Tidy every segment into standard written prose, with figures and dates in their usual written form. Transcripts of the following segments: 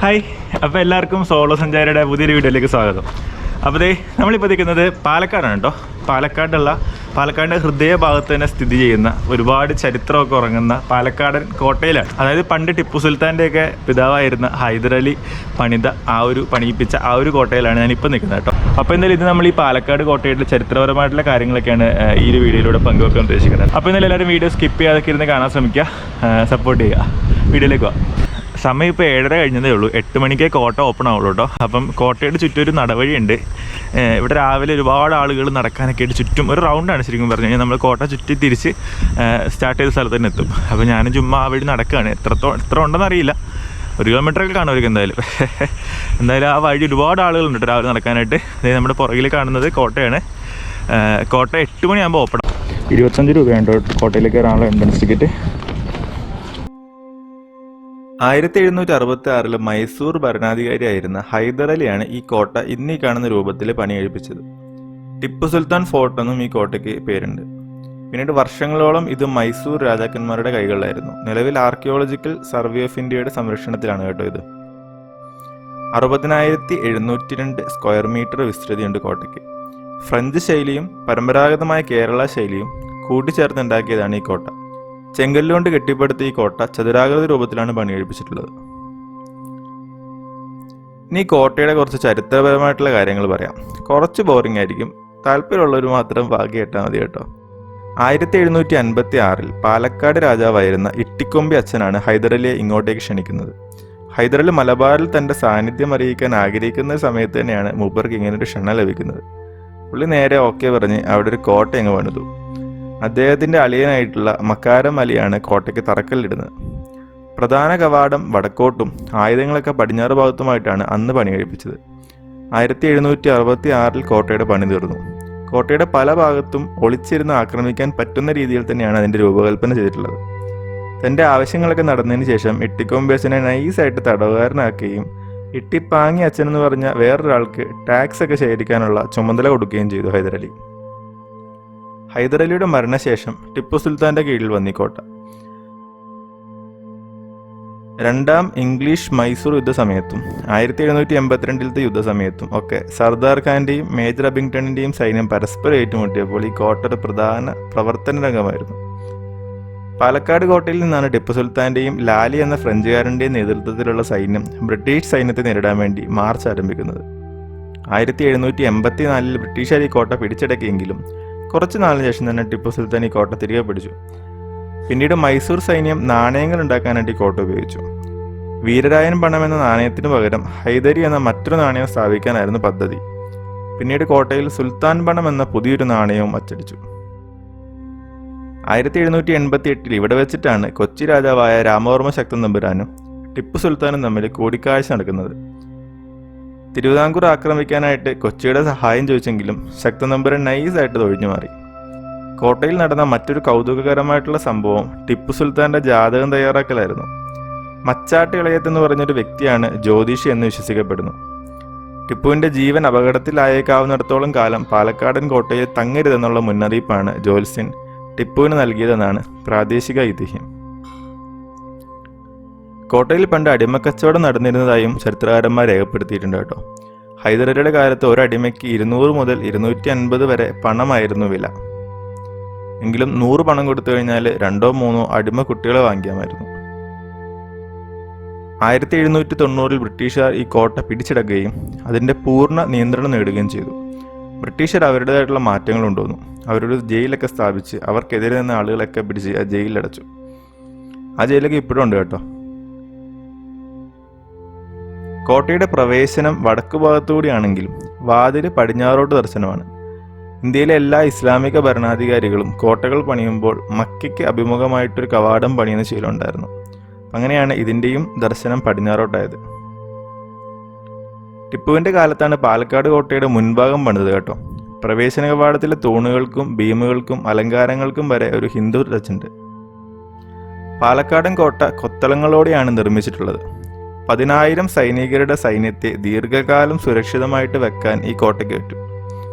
Hi, അപ്പോൾ എല്ലാവർക്കും solo സഞ്ചാരിയുടെ പുതിയൊരു വീഡിയോയിലേക്ക് സ്വാഗതം. അപ്പോൾ നമ്മളിപ്പോൾ നിൽക്കുന്നത് പാലക്കാടാണ് കേട്ടോ. പാലക്കാടിൻ്റെ ഹൃദയഭാഗത്ത് തന്നെ സ്ഥിതി ചെയ്യുന്ന ഒരുപാട് ചരിത്രമൊക്കെ ഉറങ്ങുന്ന പാലക്കാടൻ കോട്ടയിലാണ്. അതായത് പണ്ട് ടിപ്പു സുൽത്താൻ്റെയൊക്കെ പിതാവായിരുന്ന ഹൈദരലി പണിയിപ്പിച്ച ആ ഒരു കോട്ടയിലാണ് ഞാനിപ്പോൾ നിൽക്കുന്നത് കേട്ടോ. അപ്പോൾ എന്തായാലും ഇത് നമ്മൾ ഈ പാലക്കാട് കോട്ടയുടെ ചരിത്രപരമായിട്ടുള്ള കാര്യങ്ങളൊക്കെയാണ് ഈ ഒരു വീഡിയോയിലൂടെ പങ്കുവെക്കാൻ ഉദ്ദേശിക്കുന്നത്. അപ്പോൾ എന്തായാലും എല്ലാവരും വീഡിയോ സ്കിപ്പ് ചെയ്യാതൊക്കെ ഇരുന്ന് കാണാൻ ശ്രമിക്കുക, സപ്പോർട്ട് ചെയ്യുക. വീഡിയോയിലേക്ക് പോകാം. സമയം ഇപ്പോൾ 7:30 കഴിഞ്ഞതേ ഉള്ളൂ. 8 മണിക്കേ കോട്ട ഓപ്പൺ ആവുള്ളൂ കേട്ടോ. അപ്പം കോട്ടയുടെ ചുറ്റും ഒരു നടവഴിയുണ്ട്. ഇവിടെ രാവിലെ ഒരുപാട് ആളുകൾ നടക്കാനൊക്കെ ആയിട്ട് ചുറ്റും ഒരു റൗണ്ടാണ് ശരിക്കും പറഞ്ഞു കഴിഞ്ഞാൽ. നമ്മൾ കോട്ട ചുറ്റി തിരിച്ച് സ്റ്റാർട്ട് ചെയ്ത സ്ഥലത്ത് തന്നെ എത്തും. അപ്പോൾ ഞാനും ചുമ്മാ ആ വഴി നടക്കുകയാണ്. എത്ര ഉണ്ടെന്ന് അറിയില്ല, 1 കിലോമീറ്ററൊക്കെ കാണുമായിരിക്കും എന്തായാലും ആ വഴി ഒരുപാട് ആളുകളുണ്ട് രാവിലെ നടക്കാനായിട്ട്. നമ്മുടെ പുറകിൽ കാണുന്നത് കോട്ടയാണ്. കോട്ട 8 മണിയാകുമ്പോൾ ഓപ്പൺ ആവും. 25 രൂപയുണ്ട് കോട്ടയിലേക്ക് കയറാനുള്ള എൻട്രൻസ് ടിക്കറ്റ്. 1766 മൈസൂർ ഭരണാധികാരിയായിരുന്ന ഹൈദരലിയാണ് ഈ കോട്ട ഇന്നീ കാണുന്ന രൂപത്തിൽ പണി കഴിപ്പിച്ചത്. ടിപ്പു സുൽത്താൻ ഫോർട്ട് എന്നും ഈ കോട്ടയ്ക്ക് പേരുണ്ട്. പിന്നീട് വർഷങ്ങളോളം ഇത് മൈസൂർ രാജാക്കന്മാരുടെ കൈകളിലായിരുന്നു. നിലവിൽ ആർക്കിയോളജിക്കൽ സർവേ ഓഫ് ഇന്ത്യയുടെ സംരക്ഷണത്തിലാണ് കേട്ടോ ഇത്. 60,702 സ്ക്വയർ മീറ്റർ വിസ്തൃതിയുണ്ട് കോട്ടയ്ക്ക്. ഫ്രഞ്ച് ശൈലിയും പരമ്പരാഗതമായ കേരള ശൈലിയും കൂട്ടിച്ചേർത്തുണ്ടാക്കിയതാണ് ഈ കോട്ട. ചെങ്കല്ലുകൊണ്ട് കെട്ടിപ്പടുത്ത ഈ കോട്ട ചതുരാകൃതി രൂപത്തിലാണ് പണി കഴിപ്പിച്ചിട്ടുള്ളത്. ഇനി കോട്ടയുടെ കുറച്ച് ചരിത്രപരമായിട്ടുള്ള കാര്യങ്ങൾ പറയാം. കുറച്ച് ബോറിംഗ് ആയിരിക്കും, താല്പര്യമുള്ളവർ മാത്രം ഭാഗ്യം കേട്ടാൽ മതി കേട്ടോ. 1756 പാലക്കാട് രാജാവായിരുന്ന ഇട്ടിക്കൊമ്പി അച്ഛനാണ് ഹൈദരലിയെ ഇങ്ങോട്ടേക്ക് ക്ഷണിക്കുന്നത്. ഹൈദരലി മലബാറിൽ തൻ്റെ സാന്നിധ്യം അറിയിക്കാൻ ആഗ്രഹിക്കുന്ന സമയത്ത് തന്നെയാണ് മൂപ്പർക്ക് ഇങ്ങനൊരു ക്ഷണം ലഭിക്കുന്നത്. പുള്ളി നേരെ ഓക്കെ പറഞ്ഞ് അവിടെ ഒരു കോട്ട അങ്ങ് പണിതു. അദ്ദേഹത്തിൻ്റെ അളിയനായിട്ടുള്ള മക്കാരം അലിയാണ് കോട്ടയ്ക്ക് തറക്കല്ലിടുന്നത്. പ്രധാന കവാടം വടക്കോട്ടും ആയുധങ്ങളൊക്കെ പടിഞ്ഞാറ് ഭാഗത്തുമായിട്ടാണ് അന്ന് പണി കഴിപ്പിച്ചത്. 1766 കോട്ടയുടെ പണി തീർന്നു. കോട്ടയുടെ പല ഭാഗത്തും ഒളിച്ചിരുന്ന് ആക്രമിക്കാൻ പറ്റുന്ന രീതിയിൽ തന്നെയാണ് അതിൻ്റെ രൂപകൽപ്പന ചെയ്തിട്ടുള്ളത്. തൻ്റെ ആവശ്യങ്ങളൊക്കെ നടന്നതിന് ശേഷം ഇട്ടിക്കൊമ്പി അച്ഛനെ നൈസായിട്ട് തടവുകാരനാക്കുകയും ഇട്ടിപ്പാങ്ങി അച്ഛൻ എന്ന് പറഞ്ഞ വേറൊരാൾക്ക് ടാക്സ് ഒക്കെ ശേഖരിക്കാനുള്ള ചുമതല കൊടുക്കുകയും ചെയ്തു ഹൈദരലി. ഹൈദരലിയുടെ മരണശേഷം ടിപ്പു സുൽത്താന്റെ കീഴിൽ വന്നി കോട്ട. രണ്ടാം ഇംഗ്ലീഷ് മൈസൂർ യുദ്ധസമയത്തും 1782 യുദ്ധസമയത്തും ഒക്കെ സർദാർ ഖാന്റെയും മേജർ അബിങ്ടണിന്റെയും സൈന്യം പരസ്പരം ഏറ്റുമുട്ടിയപ്പോൾ ഈ കോട്ട ഒരു പ്രധാന പ്രവർത്തന രംഗമായിരുന്നു. പാലക്കാട് കോട്ടയിൽ നിന്നാണ് ടിപ്പു സുൽത്താന്റെയും ലാലി എന്ന ഫ്രഞ്ചുകാരന്റെയും നേതൃത്വത്തിലുള്ള സൈന്യം ബ്രിട്ടീഷ് സൈന്യത്തെ നേരിടാൻ വേണ്ടി മാർച്ച് ആരംഭിക്കുന്നത്. 1784 ബ്രിട്ടീഷുകാർ ഈ കോട്ട പിടിച്ചടക്കിയെങ്കിലും കുറച്ച് നാളിന് ശേഷം തന്നെ ടിപ്പു സുൽത്താൻ ഈ കോട്ട തിരികെ പിടിച്ചു. പിന്നീട് മൈസൂർ സൈന്യം നാണയങ്ങൾ ഉണ്ടാക്കാനായിട്ട് ഈ കോട്ട ഉപയോഗിച്ചു. വീരരായൻ പണം എന്ന നാണയത്തിന് പകരം ഹൈദരി എന്ന മറ്റൊരു നാണയം സ്ഥാപിക്കാനായിരുന്നു പദ്ധതി. പിന്നീട് കോട്ടയിൽ സുൽത്താൻ പണം എന്ന പുതിയൊരു നാണയവും അച്ചടിച്ചു. 1788 ഇവിടെ വെച്ചിട്ടാണ് കൊച്ചി രാജാവായ രാമവർമ്മ ശക്തൻ തമ്പുരാനും ടിപ്പു സുൽത്താനും തമ്മിൽ കൂടിക്കാഴ്ച നടക്കുന്നത്. തിരുവിതാംകൂർ ആക്രമിക്കാനായിട്ട് കൊച്ചിയുടെ സഹായം ചോദിച്ചെങ്കിലും ശക്തൻ തമ്പുരാൻ നൈസായിട്ട് തൊഴിഞ്ഞു മാറി. കോട്ടയിൽ നടന്ന മറ്റൊരു കൗതുകകരമായിട്ടുള്ള സംഭവം ടിപ്പു സുൽത്താന്റെ ജാതകം തയ്യാറാക്കലായിരുന്നു. മച്ചാട്ട് ഇളയത്ത് എന്ന് പറഞ്ഞൊരു വ്യക്തിയാണ് ജ്യോതിഷി എന്ന് വിശ്വസിക്കപ്പെടുന്നു. ടിപ്പുവിന്റെ ജീവൻ അപകടത്തിലായേക്കാവുന്നിടത്തോളം കാലം പാലക്കാടൻ കോട്ടയിൽ തങ്ങരുതെന്നുള്ള മുന്നറിയിപ്പാണ് ജ്യോത്സ്യൻ ടിപ്പുവിന് നൽകിയതെന്നാണ് പ്രാദേശിക ഐതിഹ്യം. കോട്ടയിൽ പണ്ട് അടിമക്കച്ചവടം നടന്നിരുന്നതായും ചരിത്രകാരന്മാർ രേഖപ്പെടുത്തിയിട്ടുണ്ട് കേട്ടോ. ഹൈദരലിയുടെ കാലത്ത് ഒരടിമയ്ക്ക് 200 മുതൽ 250 വരെ പണമായിരുന്നു വില. എങ്കിലും 100 പണം കൊടുത്തു കഴിഞ്ഞാൽ 2-3 അടിമ കുട്ടികളെ വാങ്ങിക്കാമായിരുന്നു. 1790 ബ്രിട്ടീഷുകാർ ഈ കോട്ട പിടിച്ചെടുക്കുകയും അതിൻ്റെ പൂർണ്ണ നിയന്ത്രണം നേടുകയും ചെയ്തു. ബ്രിട്ടീഷുകാർ അവരുടേതായിട്ടുള്ള മാറ്റങ്ങൾ കൊണ്ടുവന്നു. അവരൊരു ജയിലൊക്കെ സ്ഥാപിച്ച് അവർക്കെതിരെ നിന്ന ആളുകളൊക്കെ പിടിച്ച് ആ ജയിലിലടച്ചു. ആ ജയിലൊക്കെ ഇപ്പോഴും ഉണ്ട് കേട്ടോ. കോട്ടയുടെ പ്രവേശനം വടക്കു ഭാഗത്തുകൂടിയാണെങ്കിലും വാതില് പടിഞ്ഞാറോട്ട് ദർശനമാണ്. ഇന്ത്യയിലെ എല്ലാ ഇസ്ലാമിക ഭരണാധികാരികളും കോട്ടകൾ പണിയുമ്പോൾ മക്കയ്ക്ക് അഭിമുഖമായിട്ടൊരു കവാടം പണിയുന്ന ശീലമുണ്ടായിരുന്നു. അങ്ങനെയാണ് ഇതിൻ്റെയും ദർശനം പടിഞ്ഞാറോട്ടായത്. ടിപ്പുവിൻ്റെ കാലത്താണ് പാലക്കാട് കോട്ടയുടെ മുൻഭാഗം പണിത് കേട്ടോ. പ്രവേശന കവാടത്തിലെ തൂണുകൾക്കും ഭീമുകൾക്കും അലങ്കാരങ്ങൾക്കും വരെ ഒരു ഹിന്ദു ടച്ചുണ്ട്. പാലക്കാടൻ കോട്ട കൊത്തളങ്ങളോടെയാണ് നിർമ്മിച്ചിട്ടുള്ളത്. 10,000 സൈനികരുടെ സൈന്യത്തെ ദീർഘകാലം സുരക്ഷിതമായിട്ട് വെക്കാൻ ഈ കോട്ടയ്ക്ക് പറ്റും.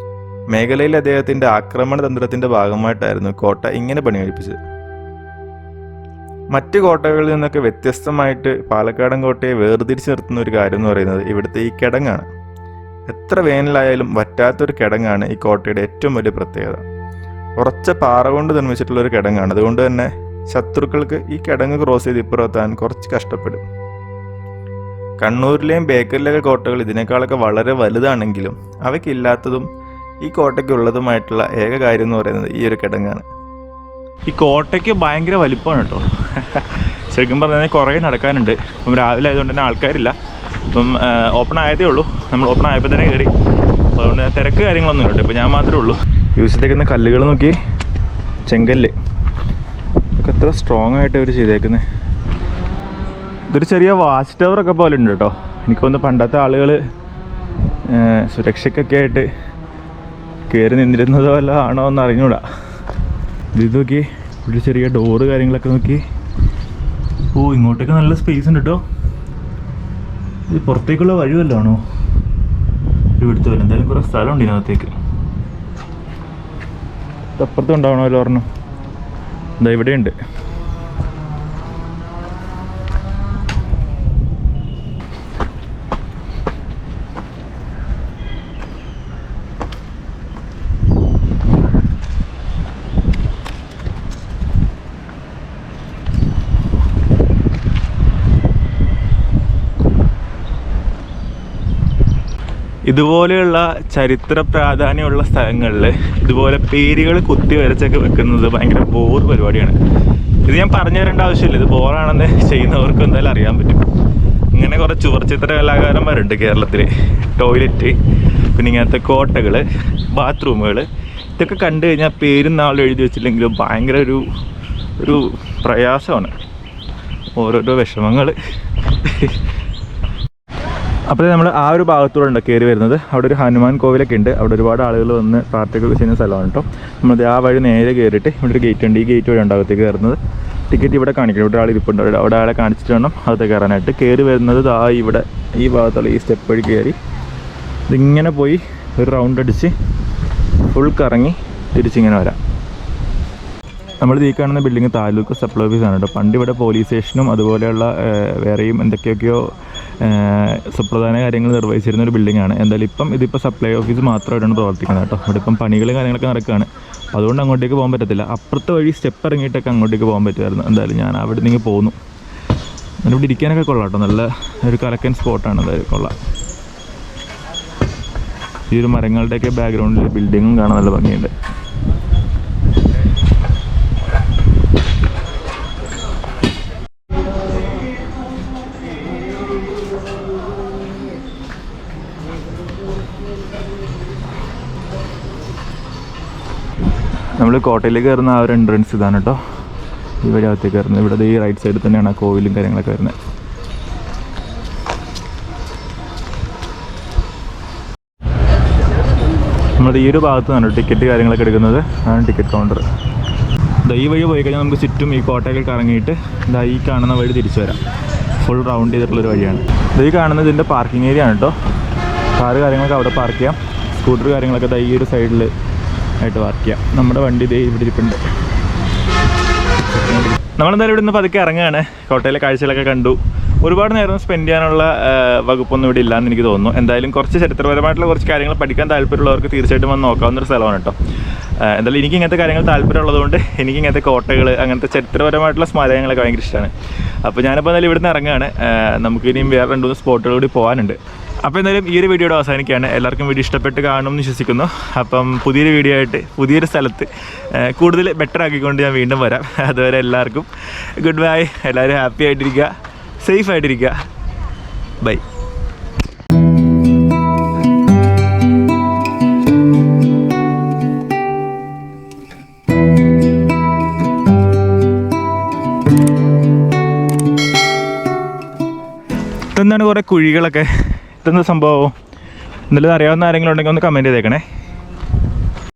മേഖലയിൽ അദ്ദേഹത്തിന്റെ ആക്രമണ തന്ത്രത്തിന്റെ ഭാഗമായിട്ടായിരുന്നു കോട്ട ഇങ്ങനെ പണികഴിപ്പിച്ചത്. മറ്റ് കോട്ടകളിൽ നിന്നൊക്കെ വ്യത്യസ്തമായിട്ട് പാലക്കാടൻ കോട്ടയെ വേർതിരിച്ച് നിർത്തുന്ന ഒരു കാര്യം എന്ന് പറയുന്നത് ഇവിടുത്തെ ഈ കിടങ്ങാണ്. എത്ര വേനലായാലും വറ്റാത്തൊരു കിടങ്ങാണ് ഈ കോട്ടയുടെ ഏറ്റവും വലിയ പ്രത്യേകത. ഉറച്ച പാറ കൊണ്ട് നിർമ്മിച്ചിട്ടുള്ളൊരു കിടങ്ങാണ്. അതുകൊണ്ട് തന്നെ ശത്രുക്കൾക്ക് ഈ കിടങ്ങ് ക്രോസ് ചെയ്ത് ഇപ്പുറത്താൻ കുറച്ച് കഷ്ടപ്പെടും. കണ്ണൂരിലെയും ബേക്കലിലെയൊക്കെ കോട്ടകൾ ഇതിനേക്കാളൊക്കെ വളരെ വലുതാണെങ്കിലും അവയ്ക്കില്ലാത്തതും ഈ കോട്ടയ്ക്കുള്ളതുമായിട്ടുള്ള ഏക കാര്യം എന്ന് പറയുന്നത് ഈ ഒരു കിടങ്ങാണ്. ഈ കോട്ടയ്ക്ക് ഭയങ്കര വലിപ്പമാണ് കേട്ടോ. ശരിക്കും പറഞ്ഞാൽ കുറേ നടക്കാനുണ്ട്. ഇപ്പം രാവിലെ ആയതുകൊണ്ട് തന്നെ ആൾക്കാരില്ല. ഇപ്പം ഓപ്പൺ ആയതേ ഉള്ളൂ. നമ്മൾ ഓപ്പൺ ആയപ്പോൾ തന്നെ കയറി. അപ്പോൾ അതുകൊണ്ട് തിരക്ക് കാര്യങ്ങളൊന്നും ഇല്ല. ഇപ്പം ഞാൻ മാത്രമേ ഉള്ളൂ. യൂസ് ചെയ്തേക്കുന്ന കല്ലുകൾ നോക്കി, ചെങ്കല്ല് ഒക്കെ എത്ര സ്ട്രോങ് ആയിട്ട് അവർ ചെയ്തേക്കുന്നത്. ഇതൊരു ചെറിയ വാച്ച് ടവറൊക്കെ പോലെ ഉണ്ട് കേട്ടോ. എനിക്കൊന്ന് പണ്ടത്തെ ആളുകൾ സുരക്ഷയ്ക്കൊക്കെ ആയിട്ട് കയറി നിന്നിരുന്നതോ വല്ല ആണോ എന്ന് അറിഞ്ഞൂടാ. ഇത് നോക്കി, ഒരു ചെറിയ ഡോറ് കാര്യങ്ങളൊക്കെ നോക്കി. ഓ, ഇങ്ങോട്ടേക്ക് നല്ല സ്പേസ് ഉണ്ട് കേട്ടോ. ഇത് പുറത്തേക്കുള്ള വഴി വല്ലതാണോ? ഇവിടുത്തെ വരും. എന്തായാലും കുറേ സ്ഥലമുണ്ട് ഇതിനകത്തേക്ക്. അപ്പുറത്തും ഉണ്ടാവണമല്ലോ പറഞ്ഞു. എന്താ ഇവിടെയുണ്ട്. ഇതുപോലെയുള്ള ചരിത്ര പ്രാധാന്യമുള്ള സ്ഥലങ്ങളിൽ ഇതുപോലെ പേരുകൾ കുത്തി വരച്ചൊക്കെ വെക്കുന്നത് ഭയങ്കര ബോർ പരിപാടിയാണ്. ഇത് ഞാൻ പറഞ്ഞു തരേണ്ട ആവശ്യമില്ല. ഇത് ബോറാണെന്ന് ചെയ്യുന്നവർക്ക് എന്തായാലും അറിയാൻ പറ്റും. ഇങ്ങനെ കുറേ ചുവർച്ചിത്ര കലാകാരന്മാരുണ്ട് കേരളത്തിൽ. ടോയ്ലറ്റ്, പിന്നെ ഇങ്ങനത്തെ കോട്ടകൾ, ബാത്റൂമുകൾ, ഇതൊക്കെ കണ്ടു കഴിഞ്ഞാൽ പേരും നാളും എഴുതി വെച്ചില്ലെങ്കിലും ഭയങ്കര ഒരു പ്രയാസമാണ്. ഓരോരോ വിഷമങ്ങൾ. അപ്പോൾ നമ്മൾ ആ ഒരു ഭാഗത്തൂടെ ഉണ്ട് കയറി വരുന്നത്. അവിടെ ഒരു ഹനുമാൻ കോവിലൊക്കെ ഉണ്ട്. അവിടെ ഒരുപാട് ആളുകൾ വന്ന് പ്രാർത്ഥിക്കുകയൊക്കെ ചെയ്യുന്ന സ്ഥലമാണ് കേട്ടോ. നമ്മൾ ആ വഴി നേരെ കയറിയിട്ട് ഇവിടെ ഒരു ഗേറ്റ് ഉണ്ട്. ഈ ഗേറ്റ് വഴി ഉണ്ടാകത്തേക്ക് കയറുന്നത്. ടിക്കറ്റ് ഇവിടെ കാണിക്കണം. ഇവിടെ ആൾ ഇരിപ്പുണ്ട്. അവിടെ ആളെ കാണിച്ചിട്ട് വേണം അകത്തേക്ക് കയറാനായിട്ട്. കയറി വരുന്നത് ഇവിടെ ഈ ഭാഗത്തുള്ള ഈ സ്റ്റെപ്പ് വഴി കയറി ഇതിങ്ങനെ പോയി ഒരു റൗണ്ട് അടിച്ച് ഫുൾ കറങ്ങി തിരിച്ചിങ്ങനെ വരാം. നമ്മൾ ഈ കാണുന്ന ബിൽഡിംഗ് താലൂക്ക് സപ്ലൈ ഓഫീസാണ് കേട്ടോ. പണ്ട് ഇവിടെ പോലീസ് സ്റ്റേഷനും അതുപോലെയുള്ള വേറെയും എന്തൊക്കെയൊക്കെയോ സുപ്രധാന കാര്യങ്ങൾ നിർവഹിച്ചിരുന്ന ഒരു ബിൽഡിംഗാണ്. എന്തായാലും ഇതിപ്പോൾ സപ്ലൈ ഓഫീസ് മാത്രമായിട്ടാണ് പ്രവർത്തിക്കുന്നത് കേട്ടോ. ഇവിടെ ഇപ്പം പണികളും കാര്യങ്ങളൊക്കെ നടക്കുകയാണ്. അതുകൊണ്ട് അങ്ങോട്ടേക്ക് പോകാൻ പറ്റത്തില്ല. അപ്പുറത്തെ വഴി സ്റ്റെപ്പ് ഇറങ്ങിയിട്ടൊക്കെ അങ്ങോട്ടേക്ക് പോകാൻ പറ്റുമായിരുന്നു. എന്തായാലും ഞാൻ അവിടെ നിന്ന് പോകുന്നു. ഇവിടെ ഇരിക്കാനൊക്കെ കൊള്ളാം കേട്ടോ. നല്ല ഒരു കലക്കൻ സ്പോട്ടാണ്. എന്തായാലും കൊള്ളാം. ഈ ഒരു മരങ്ങളുടെയൊക്കെ ബാക്ക്ഗ്രൗണ്ടിൽ ബിൽഡിങ്ങും കാണാൻ നല്ല ഭംഗിയുണ്ട്. നമ്മൾ കോട്ടയിലേക്ക് കയറുന്ന ആ ഒരു എൻട്രൻസ് ഇതാണ് കേട്ടോ. ഈ വഴി അകത്തേക്ക് കയറുന്നത്. ഇവിടെ ഈ റൈറ്റ് സൈഡിൽ തന്നെയാണ് ആ കോവിലും കാര്യങ്ങളൊക്കെ വരുന്നത്. നമ്മുടെ ഈ ഒരു ഭാഗത്ത് നിന്നാണ് ടിക്കറ്റ് കാര്യങ്ങളൊക്കെ എടുക്കുന്നത്. അതാണ് ടിക്കറ്റ് കൗണ്ടർ. ഈ വഴി പോയി കഴിഞ്ഞാൽ നമുക്ക് ചുറ്റും ഈ കോട്ടയിൽ കറങ്ങിയിട്ട് ഈ കാണുന്ന വഴി തിരിച്ചു വരാം. ഫുൾ റൗണ്ട് ചെയ്തിട്ടുള്ളൊരു വഴിയാണ്. ഈ കാണുന്നത് ഇതിൻ്റെ പാർക്കിംഗ് ഏരിയ ആണ് കേട്ടോ. കാറ് കാര്യങ്ങളൊക്കെ അവിടെ പാർക്ക് ചെയ്യാം. സ്കൂട്ടർ കാര്യങ്ങളൊക്കെ ഈ ഒരു സൈഡിൽ ആയിട്ട് പാർക്ക് ചെയ്യാം. നമ്മുടെ വണ്ടി ഇവിടെ ഇരിപ്പുണ്ട്. നമ്മളെന്തായാലും ഇവിടെ നിന്ന് പതുക്കെ ഇറങ്ങുകയാണ്. കോട്ടയിലെ കാഴ്ചകളൊക്കെ കണ്ടു. ഒരുപാട് നേരം സ്പെൻഡ് ചെയ്യാനുള്ള വകുപ്പൊന്നും ഇവിടെ ഇല്ലയെന്ന് എനിക്ക് തോന്നുന്നു. എന്തായാലും കുറച്ച് ചരിത്രപരമായിട്ടുള്ള കുറച്ച് കാര്യങ്ങൾ പഠിക്കാൻ താല്പര്യമുള്ളവർക്ക് തീർച്ചയായിട്ടും വന്ന് നോക്കാവുന്നൊരു സ്ഥലമാണ് കേട്ടോ. എന്തായാലും എനിക്ക് ഇങ്ങനത്തെ കാര്യങ്ങൾ താല്പര്യമുള്ളതുകൊണ്ട് എനിക്ക് ഇങ്ങനത്തെ കോട്ടകൾ, അങ്ങനത്തെ ചരിത്രപരമായിട്ടുള്ള സ്മാരകങ്ങളൊക്കെ ഭയങ്കര ഇഷ്ടമാണ്. അപ്പോൾ ഞാനിപ്പോൾ എന്തായാലും ഇവിടെ നിന്ന് ഇറങ്ങുകയാണ്. നമുക്ക് ഇനിയും വേറെ 2-3 സ്പോട്ടുകൾ കൂടി പോകാനുണ്ട്. അപ്പോൾ എന്തായാലും ഈ ഒരു വീഡിയോയുടെ അവസാനിക്കുകയാണ്. എല്ലാവർക്കും വീഡിയോ ഇഷ്ടപ്പെട്ട് കാണുമെന്ന് വിശ്വസിക്കുന്നു. അപ്പം പുതിയൊരു വീഡിയോ ആയിട്ട് പുതിയൊരു സ്ഥലത്ത് കൂടുതൽ ബെറ്റർ ആക്കിക്കൊണ്ട് ഞാൻ വീണ്ടും വരാം. അതുവരെ എല്ലാവർക്കും ഗുഡ് ബൈ. എല്ലാവരും ഹാപ്പി ആയിട്ടിരിക്കുക, സേഫ് ആയിട്ടിരിക്കുക. ബൈ. ഇതെന്താണ് കുറേ കുഴികളൊക്കെ? ഇതെന്താ സംഭവം? എന്തെങ്കിലും അറിയാവുന്ന ആരെങ്കിലും ഉണ്ടെങ്കിൽ ഒന്ന് കമൻറ്റ് ചെയ്തേക്കണേ.